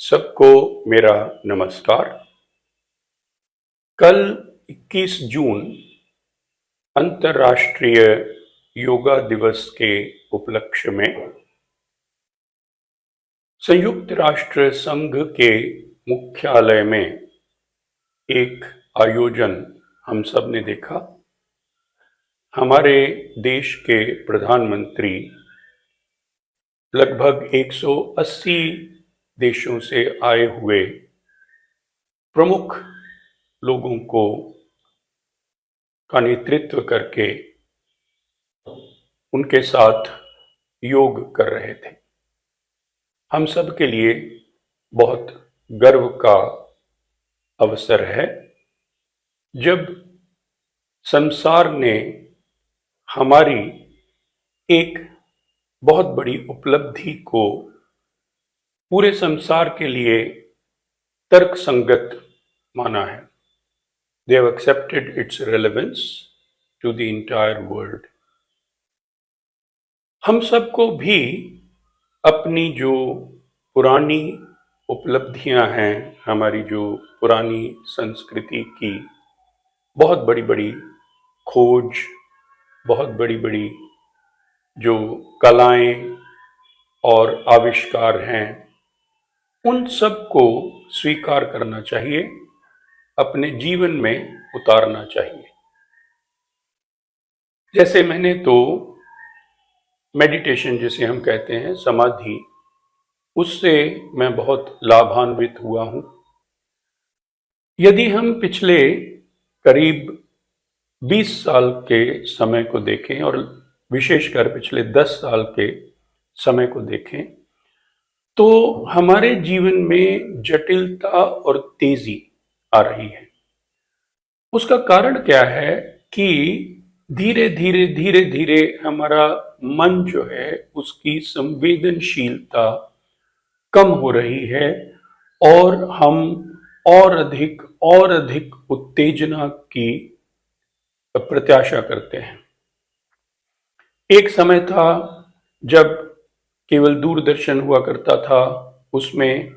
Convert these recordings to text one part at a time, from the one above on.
सबको मेरा नमस्कार। कल 21 जून अंतर्राष्ट्रीय योगा दिवस के उपलक्ष्य में संयुक्त राष्ट्र संघ के मुख्यालय में एक आयोजन हम सब ने देखा। हमारे देश के प्रधानमंत्री लगभग 180 देशों से आए हुए प्रमुख लोगों का नेतृत्व करके उनके साथ योग कर रहे थे। हम सब के लिए बहुत गर्व का अवसर है जब संसार ने हमारी एक बहुत बड़ी उपलब्धि को पूरे संसार के लिए तर्क संगत माना है। They have accepted its relevance to the entire world. हम सबको भी अपनी जो पुरानी उपलब्धियां हैं, हमारी जो पुरानी संस्कृति की बहुत बड़ी बड़ी खोज, बहुत बड़ी बड़ी जो कलाएं और आविष्कार हैं, उन सब को स्वीकार करना चाहिए, अपने जीवन में उतारना चाहिए। जैसे मैंने तो मेडिटेशन जिसे हम कहते हैं, समाधि, उससे मैं बहुत लाभान्वित हुआ हूं। यदि हम पिछले करीब 20 साल के समय को देखें और विशेषकर पिछले 10 साल के समय को देखें तो हमारे जीवन में जटिलता और तेजी आ रही है। उसका कारण क्या है कि धीरे धीरे धीरे धीरे हमारा मन जो है उसकी संवेदनशीलता कम हो रही है और हम और अधिक उत्तेजना की प्रत्याशा करते हैं। एक समय था जब केवल दूरदर्शन हुआ करता था, उसमें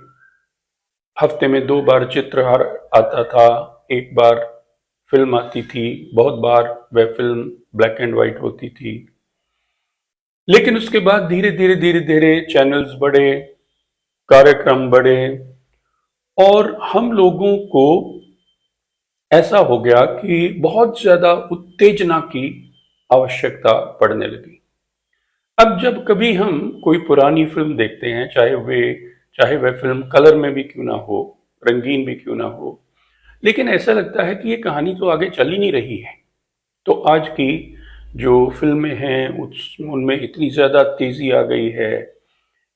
हफ्ते में 2 बार चित्रहार आता था, 1 बार फिल्म आती थी, बहुत बार वह फिल्म ब्लैक एंड व्हाइट होती थी। लेकिन उसके बाद धीरे धीरे चैनल्स बढ़े, कार्यक्रम बढ़े और हम लोगों को ऐसा हो गया कि बहुत ज्यादा उत्तेजना की आवश्यकता पड़ने लगी। अब जब कभी हम कोई पुरानी फिल्म देखते हैं, चाहे वह फिल्म कलर में भी क्यों ना हो, रंगीन भी क्यों ना हो, लेकिन ऐसा लगता है कि ये कहानी तो आगे चल ही नहीं रही है। तो आज की जो फिल्में हैं उनमें इतनी ज़्यादा तेज़ी आ गई है,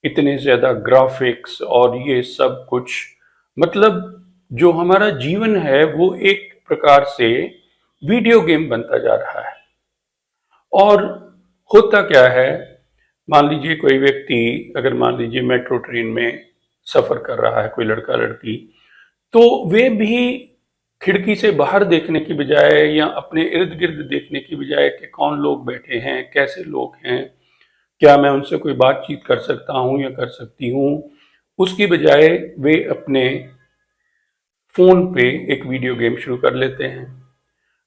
इतने ज़्यादा ग्राफिक्स और ये सब कुछ, मतलब जो हमारा जीवन है वो एक प्रकार से वीडियो गेम बनता जा रहा है। और होता क्या है, मान लीजिए कोई व्यक्ति अगर मान लीजिए मेट्रो ट्रेन में सफ़र कर रहा है, कोई लड़का लड़की, तो वे भी खिड़की से बाहर देखने की बजाय या अपने इर्द गिर्द देखने की बजाय कि कौन लोग बैठे हैं, कैसे लोग हैं, क्या मैं उनसे कोई बातचीत कर सकता हूं या कर सकती हूं, उसकी बजाय वे अपने फोन पे एक वीडियो गेम शुरू कर लेते हैं।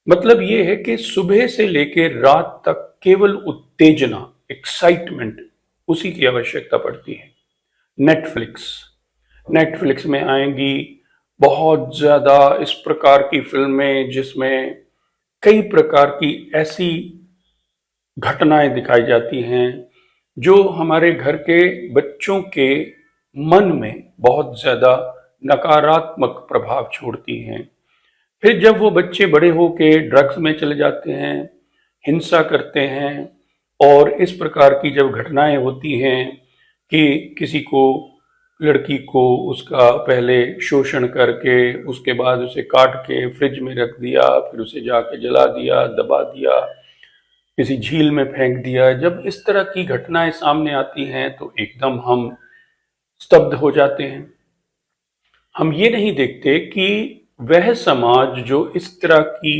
मतलब ये है कि सुबह से लेकर रात तक केवल उत्तेजना, एक्साइटमेंट, उसी की आवश्यकता पड़ती है। नेटफ्लिक्स में आएंगी बहुत ज्यादा इस प्रकार की फिल्में जिसमें कई प्रकार की ऐसी घटनाएं दिखाई जाती हैं जो हमारे घर के बच्चों के मन में बहुत ज्यादा नकारात्मक प्रभाव छोड़ती हैं। फिर जब वो बच्चे बड़े होके ड्रग्स में चले जाते हैं, हिंसा करते हैं और इस प्रकार की जब घटनाएं होती हैं कि किसी को, लड़की को उसका पहले शोषण करके उसके बाद उसे काट के फ्रिज में रख दिया, फिर उसे जाके जला दिया, दबा दिया, किसी झील में फेंक दिया, जब इस तरह की घटनाएं सामने आती हैं तो एकदम हम स्तब्ध हो जाते हैं। हम ये नहीं देखते कि वह समाज जो इस तरह की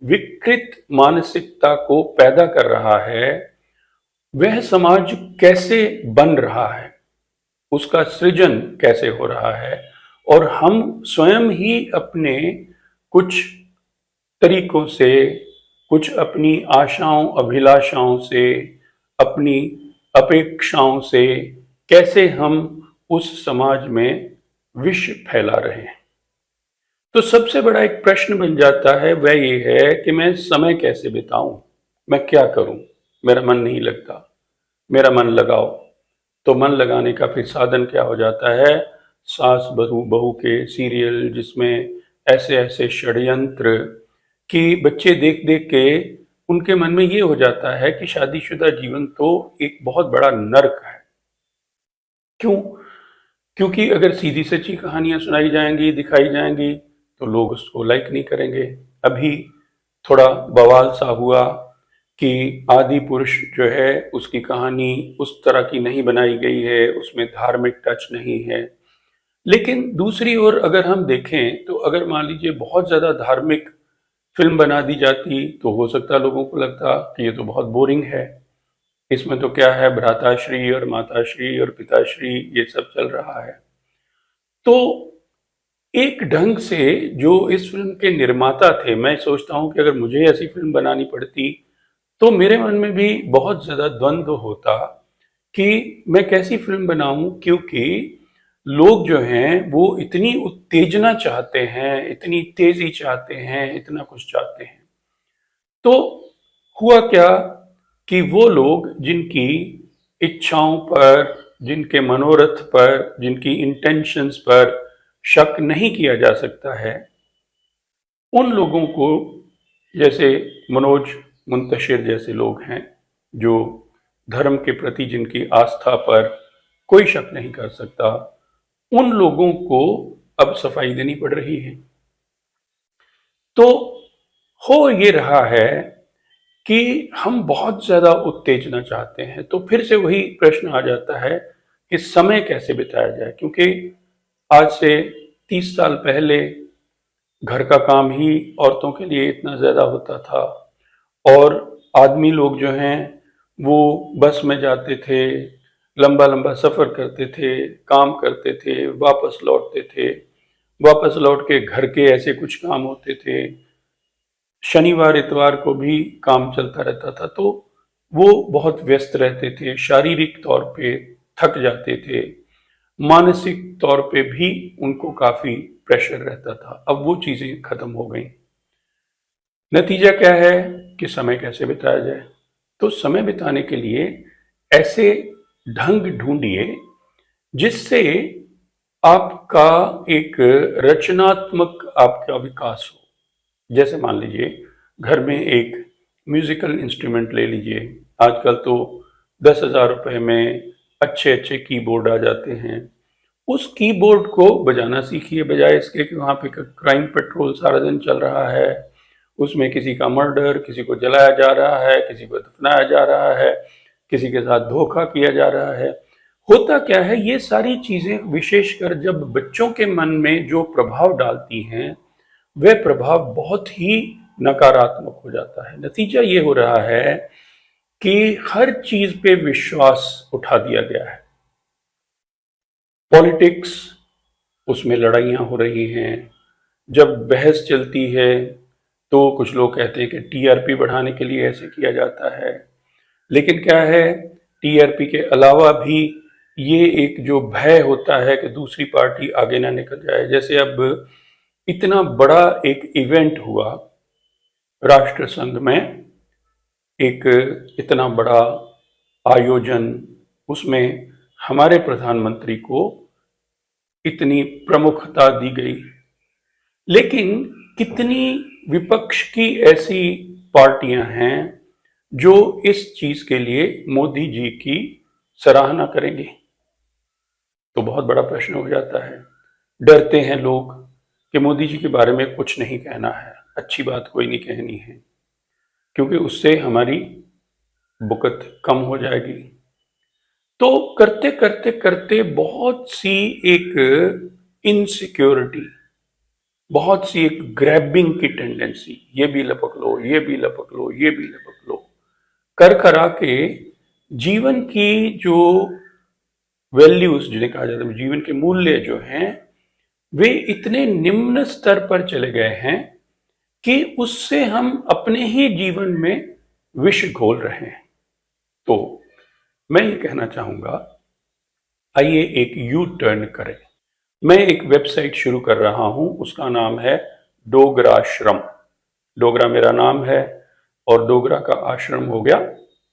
विकृत मानसिकता को पैदा कर रहा है, वह समाज कैसे बन रहा है। उसका सृजन कैसे हो रहा है, और हम स्वयं ही अपने कुछ तरीकों से, कुछ अपनी आशाओं अभिलाषाओं से, अपनी अपेक्षाओं से कैसे हम उस समाज में विष फैला रहे हैं। तो सबसे बड़ा एक प्रश्न बन जाता है, वह ये है कि मैं समय कैसे बिताऊं, मैं क्या करूं, मेरा मन नहीं लगता, मेरा मन लगाओ। तो मन लगाने का फिर साधन क्या हो जाता है, सास बहू बहू के सीरियल, जिसमें ऐसे ऐसे षड्यंत्र कि बच्चे देख देख के उनके मन में ये हो जाता है कि शादीशुदा जीवन तो एक बहुत बड़ा नर्क है। क्यों? क्योंकि अगर सीधी सच्ची कहानियां सुनाई जाएंगी, दिखाई जाएंगी, तो लोग उसको लाइक नहीं करेंगे। अभी थोड़ा बवाल सा हुआ कि आदि पुरुष जो है उसकी कहानी उस तरह की नहीं बनाई गई है, उसमें धार्मिक टच नहीं है। लेकिन दूसरी ओर अगर हम देखें तो अगर मान लीजिए बहुत ज्यादा धार्मिक फिल्म बना दी जाती तो हो सकता लोगों को लगता कि ये तो बहुत बोरिंग है, इसमें तो क्या है, भ्राताश्री और माताश्री और पिताश्री ये सब चल रहा है। तो एक ढंग से जो इस फिल्म के निर्माता थे, मैं सोचता हूं कि अगर मुझे ऐसी फिल्म बनानी पड़ती तो मेरे मन में भी बहुत ज्यादा द्वंद्व होता कि मैं कैसी फिल्म बनाऊं, क्योंकि लोग जो हैं वो इतनी उत्तेजना चाहते हैं, इतनी तेजी चाहते हैं, इतना कुछ चाहते हैं। तो हुआ क्या कि वो लोग जिनकी इच्छाओं पर, जिनके मनोरथ पर, जिनकी इंटेंशंस पर शक नहीं किया जा सकता है, उन लोगों को, जैसे मनोज मुंतशिर जैसे लोग हैं जो धर्म के प्रति जिनकी आस्था पर कोई शक नहीं कर सकता, उन लोगों को अब सफाई देनी पड़ रही है। तो हो ये रहा है कि हम बहुत ज्यादा उत्तेजना चाहते हैं। तो फिर से वही प्रश्न आ जाता है कि समय कैसे बिताया जाए, क्योंकि आज से 30 साल पहले घर का काम ही औरतों के लिए इतना ज्यादा होता था, और आदमी लोग जो हैं वो बस में जाते थे, लंबा लंबा सफर करते थे, काम करते थे, वापस लौटते थे, वापस लौट के घर के ऐसे कुछ काम होते थे, शनिवार इतवार को भी काम चलता रहता था। तो वो बहुत व्यस्त रहते थे, शारीरिक तौर पे थक जाते थे, मानसिक तौर पे भी उनको काफी प्रेशर रहता था। अब वो चीजें खत्म हो गई। नतीजा क्या है कि समय कैसे बिताया जाए। तो समय बिताने के लिए ऐसे ढंग ढूंढिए जिससे आपका एक रचनात्मक आपका विकास हो। जैसे मान लीजिए घर में एक म्यूजिकल इंस्ट्रूमेंट ले लीजिए। आजकल तो 10,000 रुपए में अच्छे अच्छे कीबोर्ड आ जाते हैं। उस कीबोर्ड को बजाना सीखिए, बजाय इसके कि वहां पे क्राइम पेट्रोल सारा दिन चल रहा है, उसमें किसी का मर्डर, किसी को जलाया जा रहा है, किसी को दफनाया जा रहा है, किसी के साथ धोखा किया जा रहा है। होता क्या है, ये सारी चीजें विशेषकर जब बच्चों के मन में जो प्रभाव डालती हैं वह प्रभाव बहुत ही नकारात्मक हो जाता है। नतीजा ये हो रहा है कि हर चीज पे विश्वास उठा दिया गया है। पॉलिटिक्स, उसमें लड़ाइयां हो रही हैं। जब बहस चलती है तो कुछ लोग कहते हैं कि टीआरपी बढ़ाने के लिए ऐसे किया जाता है। लेकिन क्या है, टीआरपी के अलावा भी ये एक जो भय होता है कि दूसरी पार्टी आगे ना निकल जाए। जैसे अब इतना बड़ा एक इवेंट हुआ राष्ट्र संघ में, एक इतना बड़ा आयोजन, उसमें हमारे प्रधानमंत्री को इतनी प्रमुखता दी गई, लेकिन कितनी विपक्ष की ऐसी पार्टियां हैं जो इस चीज के लिए मोदी जी की सराहना करेंगे। तो बहुत बड़ा प्रश्न हो जाता है। डरते हैं लोग कि मोदी जी के बारे में कुछ नहीं कहना है, अच्छी बात कोई नहीं कहनी है, क्योंकि उससे हमारी बुकत कम हो जाएगी। तो करते करते करते बहुत सी एक इनसिक्योरिटी, बहुत सी एक ग्रैबिंग की टेंडेंसी, ये भी लपक लो, ये भी लपक लो, ये भी लपक लो, कर करा के जीवन की जो वैल्यूज जिन्हें कहा जाता है, जीवन के मूल्य जो हैं वे इतने निम्न स्तर पर चले गए हैं कि उससे हम अपने ही जीवन में विष घोल रहे हैं। तो मैं ये कहना चाहूंगा, आइए एक यू टर्न करें। मैं एक वेबसाइट शुरू कर रहा हूं, उसका नाम है डोगराश्रम। डोगरा मेरा नाम है और डोगरा का आश्रम हो गया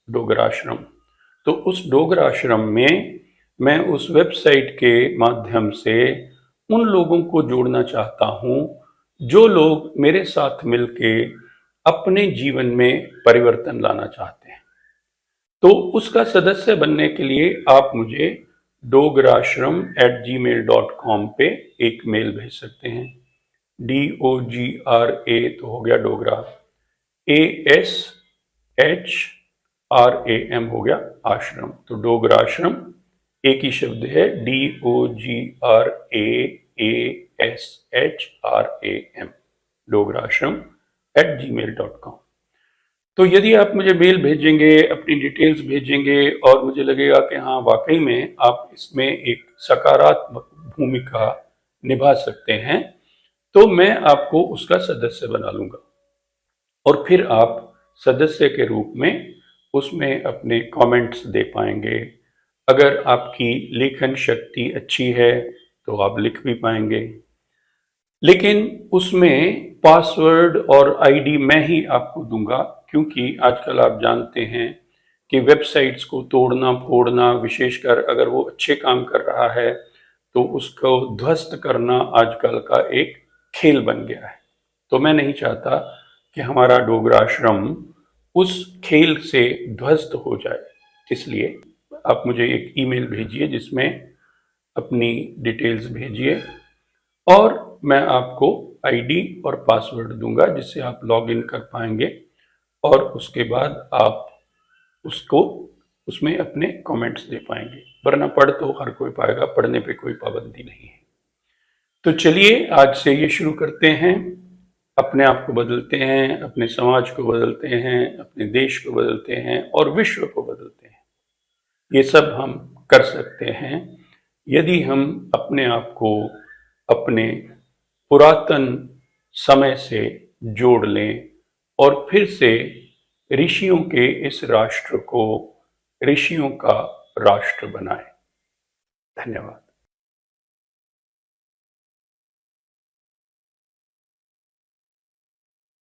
डोगराश्रम। तो उस डोगराश्रम में मैं उस वेबसाइट के माध्यम से उन लोगों को जोड़ना चाहता हूं जो लोग मेरे साथ मिलके अपने जीवन में परिवर्तन लाना चाहते हैं। तो उसका सदस्य बनने के लिए आप मुझे dograshram@gmail.com पे एक मेल भेज सकते हैं। DOGRA तो हो गया डोगरा, ASHRAM हो गया आश्रम। तो डोगराश्रम एक ही शब्द है, DOGRAASHRAM, डोगराश्रम@gmail.com। तो यदि आप मुझे मेल भेजेंगे, अपनी डिटेल्स भेजेंगे और मुझे लगेगा कि हाँ वाकई में आप इसमें एक सकारात्मक भूमिका निभा सकते हैं, तो मैं आपको उसका सदस्य बना लूंगा और फिर आप सदस्य के रूप में उसमें अपने कमेंट्स दे पाएंगे। अगर आपकी लेखन शक्ति अच्छी है तो आप लिख भी पाएंगे, लेकिन उसमें पासवर्ड और आईडी मैं ही आपको दूंगा, क्योंकि आजकल आप जानते हैं कि वेबसाइट्स को तोड़ना फोड़ना, विशेषकर अगर वो अच्छे काम कर रहा है तो उसको ध्वस्त करना आजकल का एक खेल बन गया है। तो मैं नहीं चाहता कि हमारा डोगराश्रम उस खेल से ध्वस्त हो जाए, इसलिए आप मुझे एक ईमेल भेजिए जिसमें अपनी डिटेल्स भेजिए और मैं आपको आईडी और पासवर्ड दूंगा जिससे आप लॉगिन कर पाएंगे और उसके बाद आप उसको उसमें अपने कमेंट्स दे पाएंगे। वरना पढ़ तो हर कोई पाएगा, पढ़ने पे कोई पाबंदी नहीं है। तो चलिए आज से ये शुरू करते हैं, अपने आप को बदलते हैं, अपने समाज को बदलते हैं, अपने देश को बदलते हैं और विश्व को बदलते हैं। ये सब हम कर सकते हैं यदि हम अपने आप को अपने पुरातन समय से जोड़ लें और फिर से ऋषियों के इस राष्ट्र को ऋषियों का राष्ट्र बनाएं। धन्यवाद।